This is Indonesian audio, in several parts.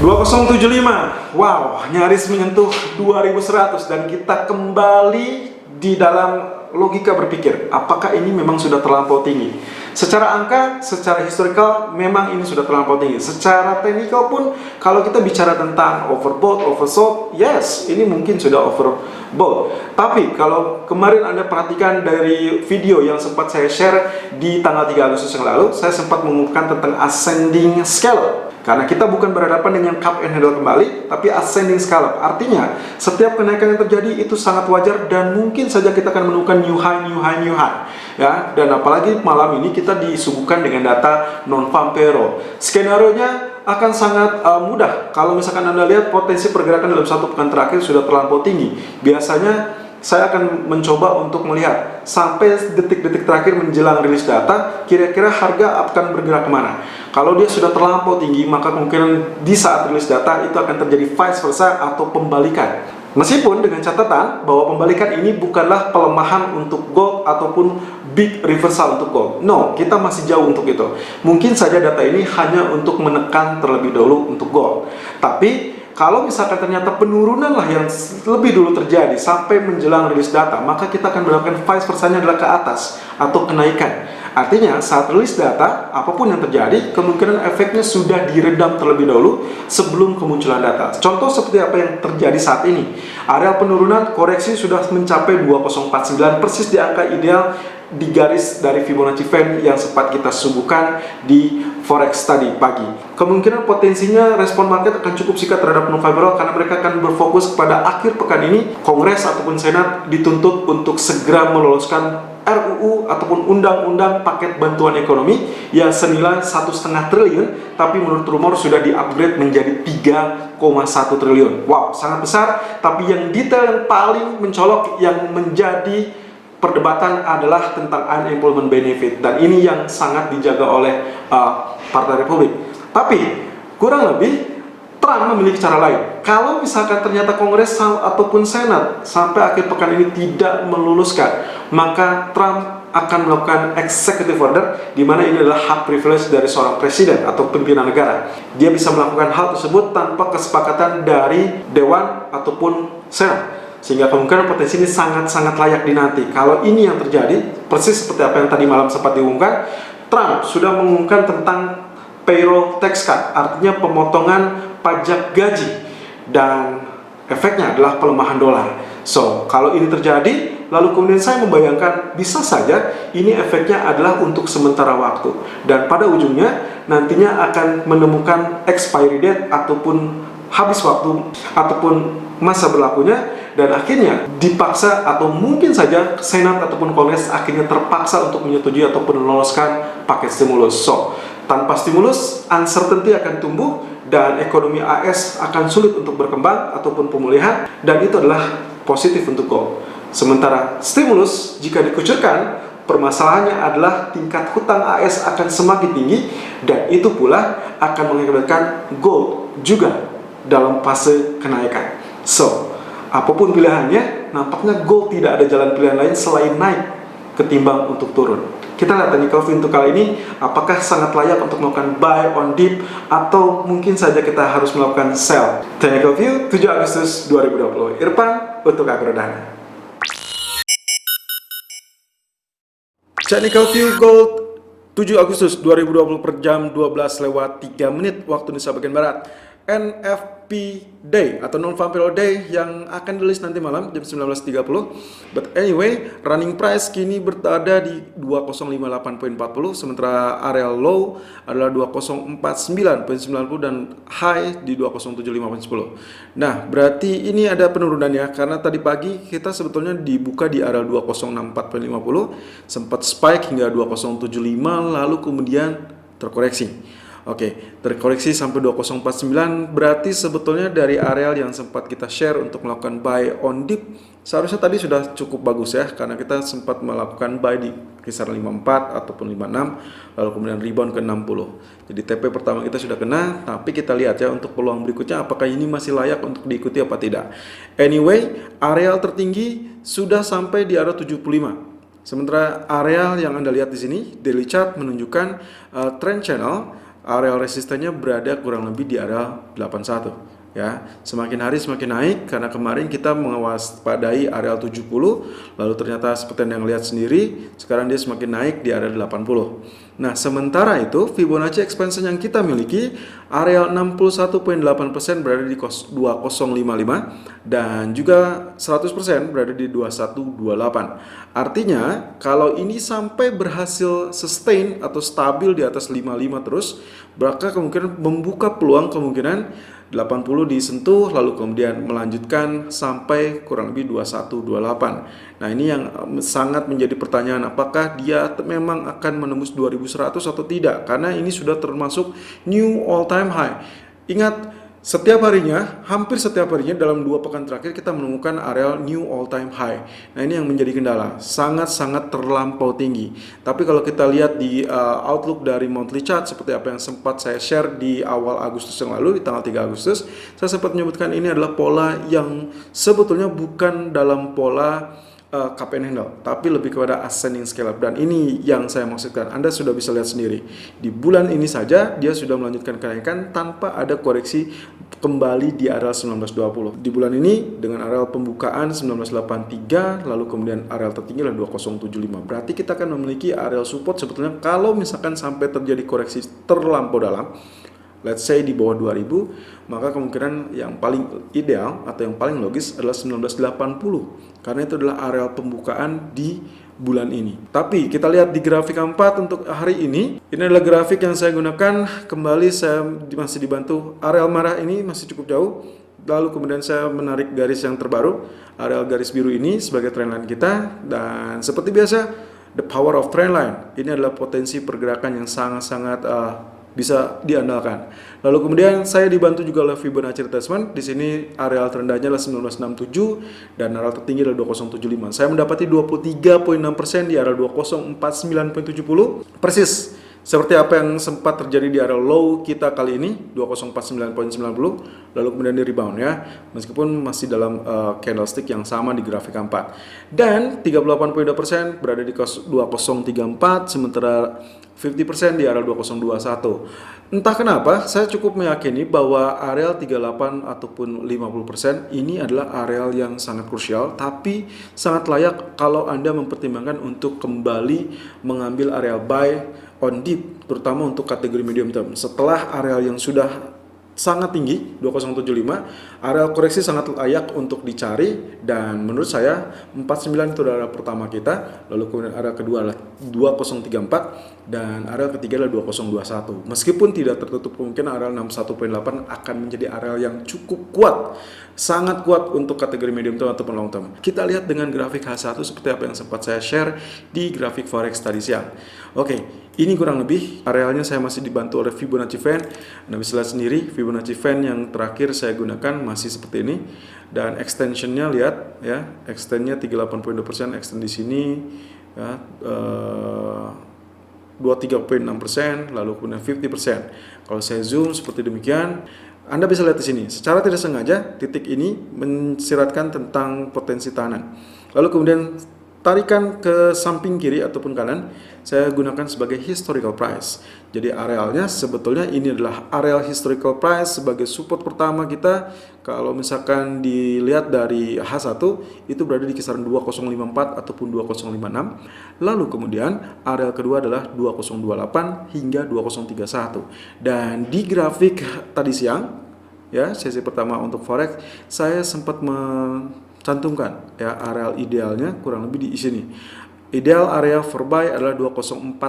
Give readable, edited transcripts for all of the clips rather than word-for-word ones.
2075, wow, nyaris menyentuh 2100 dan kita kembali di dalam logika berpikir, apakah ini memang sudah terlampau tinggi? Secara angka, secara historical, memang ini sudah terlampau tinggi. Secara teknikal pun, kalau kita bicara tentang overbought, oversold, yes, ini mungkin sudah overbought. Tapi kalau kemarin Anda perhatikan dari video yang sempat saya share di tanggal 3 Agustus yang lalu, saya sempat mengumumkan tentang ascending scallop. Karena kita bukan berhadapan dengan cup and handle kembali, tapi ascending scallop. Artinya, setiap kenaikan yang terjadi itu sangat wajar dan mungkin saja kita akan menemukan new high, new high, new high. Ya, dan apalagi malam ini kita disuguhkan dengan data non-farm payroll. Skenario-nya akan sangat mudah. Kalau misalkan Anda lihat potensi pergerakan dalam satu pekan terakhir sudah terlampau tinggi. Biasanya saya akan mencoba untuk melihat sampai detik-detik terakhir menjelang rilis data, kira-kira harga akan bergerak kemana. Kalau dia sudah terlampau tinggi, maka kemungkinan di saat rilis data itu akan terjadi vice versa atau pembalikan. Meskipun dengan catatan bahwa pembalikan ini bukanlah pelemahan untuk gold ataupun big reversal untuk gold. No, kita masih jauh untuk itu. Mungkin saja data ini hanya untuk menekan terlebih dahulu untuk gold. Tapi kalau misalkan ternyata penurunan lah yang lebih dulu terjadi sampai menjelang rilis data, maka kita akan mendapatkan vice versanya adalah ke atas atau kenaikan. Artinya saat rilis data, apapun yang terjadi, kemungkinan efeknya sudah diredam terlebih dahulu sebelum kemunculan data. Contoh seperti apa yang terjadi saat ini. Area penurunan koreksi sudah mencapai 2049, persis di angka ideal di garis dari Fibonacci Fan yang sempat kita suguhkan di Forex tadi pagi. Kemungkinan potensinya respon market akan cukup sikat terhadap non-favorable karena mereka akan berfokus kepada akhir pekan ini Kongres ataupun Senat dituntut untuk segera meloloskan RUU ataupun undang-undang paket bantuan ekonomi yang senilai 1,5 triliun, tapi menurut rumor sudah di-upgrade menjadi 3,1 triliun. Wow, sangat besar. Tapi yang detail yang paling mencolok yang menjadi perdebatan adalah tentang unemployment benefit, dan ini yang sangat dijaga oleh Partai Republik. Tapi kurang lebih Trump memiliki cara lain. Kalau misalkan ternyata Kongres ataupun Senat sampai akhir pekan ini tidak meluluskan, maka Trump akan melakukan executive order, di mana ini adalah hak privilege dari seorang presiden atau pimpinan negara. Dia bisa melakukan hal tersebut tanpa kesepakatan dari Dewan ataupun Senat. Sehingga kemungkinan potensi ini sangat-sangat layak dinanti. Kalau ini yang terjadi, persis seperti apa yang tadi malam sempat diumumkan, Trump sudah mengumumkan tentang payroll tax cut, artinya pemotongan pajak gaji, dan efeknya adalah pelemahan dolar. So, kalau ini terjadi, lalu kemudian saya membayangkan bisa saja ini efeknya adalah untuk sementara waktu, dan pada ujungnya nantinya akan menemukan expiry date ataupun habis waktu ataupun masa berlakunya, dan akhirnya dipaksa atau mungkin saja Senat ataupun Kongres akhirnya terpaksa untuk menyetujui ataupun meloloskan paket stimulus. So, tanpa stimulus, uncertainty akan tumbuh dan ekonomi AS akan sulit untuk berkembang ataupun pemulihan, dan itu adalah positif untuk gold. Sementara stimulus jika dikucurkan, permasalahannya adalah tingkat hutang AS akan semakin tinggi, dan itu pula akan mengakibatkan gold juga dalam fase kenaikan. So, apapun pilihannya, nampaknya gold tidak ada jalan pilihan lain selain naik ketimbang untuk turun. Kita lihat technical view untuk kali ini, apakah sangat layak untuk melakukan buy on dip atau mungkin saja kita harus melakukan sell. Technical view 7 Agustus 2020. Irfan untuk Agrodana. Technical view gold 7 Agustus 2020 per jam 12:03 waktu Indonesia bagian Barat. NFP Day atau Non-Farm Payroll Day yang akan dirilis nanti malam jam 19.30. But anyway, running price kini berada di 2058.40, sementara area low adalah 2049.90 dan high di 2075.10. Nah, berarti ini ada penurunannya karena tadi pagi kita sebetulnya dibuka di area 2064.50, sempat spike hingga 2075 lalu kemudian terkoreksi. Oke, terkoreksi sampai 2049, berarti sebetulnya dari areal yang sempat kita share untuk melakukan buy on dip seharusnya tadi sudah cukup bagus ya, karena kita sempat melakukan buy di kisaran 54 ataupun 56, lalu kemudian rebound ke 60. Jadi TP pertama kita sudah kena, tapi kita lihat ya untuk peluang berikutnya apakah ini masih layak untuk diikuti apa tidak. Anyway, areal tertinggi sudah sampai di area 75. Sementara areal yang Anda lihat di sini, daily chart menunjukkan trend channel area resistennya berada kurang lebih di area 81 ya. Semakin hari semakin naik karena kemarin kita mewaspadai area 70, lalu ternyata seperti yang lihat sendiri sekarang dia semakin naik di area 80. Nah, sementara itu Fibonacci expansion yang kita miliki area 61,8% berada di 2055 dan juga 100% berada di 2128. Artinya, kalau ini sampai berhasil sustain atau stabil di atas 55 terus, maka kemungkinan membuka peluang kemungkinan 80 disentuh lalu kemudian melanjutkan sampai kurang lebih 2128. Nah, ini yang sangat menjadi pertanyaan, apakah dia memang akan menembus 2100 atau tidak, karena ini sudah termasuk new all time high. Ingat, hampir setiap harinya dalam 2 pekan terakhir kita menemukan area new all time high. Nah, ini yang menjadi kendala, sangat-sangat terlampau tinggi. Tapi kalau kita lihat di outlook dari monthly chart seperti apa yang sempat saya share di awal Agustus yang lalu, di tanggal 3 Agustus, saya sempat menyebutkan ini adalah pola yang sebetulnya bukan dalam pola cup and handle, tapi lebih kepada ascending scale up. Dan ini yang saya maksudkan, Anda sudah bisa lihat sendiri di bulan ini saja dia sudah melanjutkan kenaikan tanpa ada koreksi kembali di area 1920. Di bulan ini dengan area pembukaan 1983 lalu kemudian area tertinggi adalah 2075. Berarti kita akan memiliki area support sebetulnya kalau misalkan sampai terjadi koreksi terlampau dalam, let's say di bawah 2000, maka kemungkinan yang paling ideal atau yang paling logis adalah 1980 karena itu adalah area pembukaan di bulan ini. Tapi kita lihat di grafik 4 untuk hari ini adalah grafik yang saya gunakan. Kembali saya masih dibantu area merah ini masih cukup jauh. Lalu kemudian saya menarik garis yang terbaru, area garis biru ini sebagai trendline kita. Dan seperti biasa, the power of trendline ini adalah potensi pergerakan yang sangat-sangat bisa diandalkan. Lalu kemudian saya dibantu juga oleh Fibonacci retracement. Di sini area terendahnya adalah 1967 dan area tertinggi adalah 2075. Saya mendapati 23,6% di area 209.70. Persis seperti apa yang sempat terjadi di area low kita kali ini 2049.90, lalu kemudian di rebound ya, meskipun masih dalam candlestick yang sama di grafik 4. Dan 38,2% berada di 2034, sementara 50% di area 2021. Entah kenapa saya cukup meyakini bahwa area 38 ataupun 50% ini adalah area yang sangat krusial, tapi sangat layak kalau Anda mempertimbangkan untuk kembali mengambil area buy on dip, terutama untuk kategori medium term. Setelah area yang sudah sangat tinggi 2075, area koreksi sangat layak untuk dicari, dan menurut saya 49 itu adalah area pertama kita, lalu kemudian area kedua adalah 2034 dan area ketiga adalah 2021. Meskipun tidak tertutup kemungkinan area 61.8 akan menjadi area yang cukup kuat, sangat kuat untuk kategori medium term ataupun long term. Kita lihat dengan grafik H1 seperti apa yang sempat saya share di grafik forex tadi siang. Oke, ini kurang lebih arealnya saya masih dibantu oleh Fibonacci fan. Anda bisa lihat sendiri Fibonacci fan yang terakhir saya gunakan masih seperti ini, dan extensionnya lihat ya, extendnya 38.2%, extend di sini ya, 23.6%, lalu kemudian 50%. Kalau saya zoom seperti demikian, Anda bisa lihat di sini. Secara tidak sengaja titik ini mensiratkan tentang potensi tahanan. Lalu kemudian tarikan ke samping kiri ataupun kanan saya gunakan sebagai historical price. Jadi arealnya sebetulnya ini adalah areal historical price sebagai support pertama kita. Kalau misalkan dilihat dari H1 itu berada di kisaran 2054 ataupun 2056. Lalu kemudian areal kedua adalah 2028 hingga 2031. Dan di grafik tadi siang ya, sesi pertama untuk forex, saya sempat cantumkan ya areal idealnya kurang lebih di sini. Ideal area for buy adalah 2048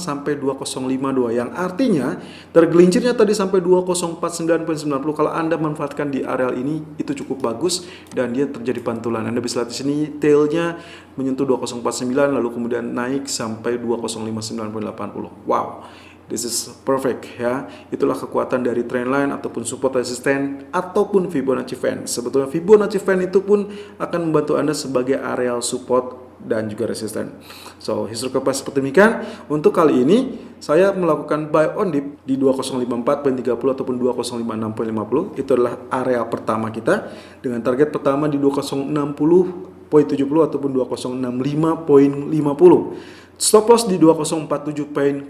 sampai 2052, yang artinya tergelincirnya tadi sampai 2049.90. Kalau Anda manfaatkan di areal ini itu cukup bagus dan dia terjadi pantulan. Anda bisa lihat di sini tailnya menyentuh 2049 lalu kemudian naik sampai 2059.80. Wow. This is perfect ya. Itulah kekuatan dari trendline ataupun support resisten ataupun Fibonacci fan. Sebetulnya Fibonacci fan itu pun akan membantu Anda sebagai areal support dan juga resisten. So, historical price seperti demikian. Untuk kali ini saya melakukan buy on dip di 2054.30 ataupun 2056.50. Itu adalah area pertama kita dengan target pertama di 2060.70 ataupun 2065.50. Stop loss di 2047.00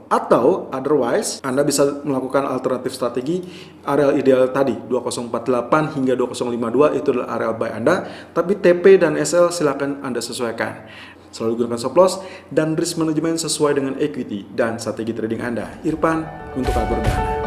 atau otherwise Anda bisa melakukan alternatif strategi. Area ideal tadi 2048 hingga 2052 itu adalah area buy Anda, tapi TP dan SL silakan Anda sesuaikan. Selalu gunakan stop loss dan risk management sesuai dengan equity dan strategi trading Anda. Irfan untuk Algoritma.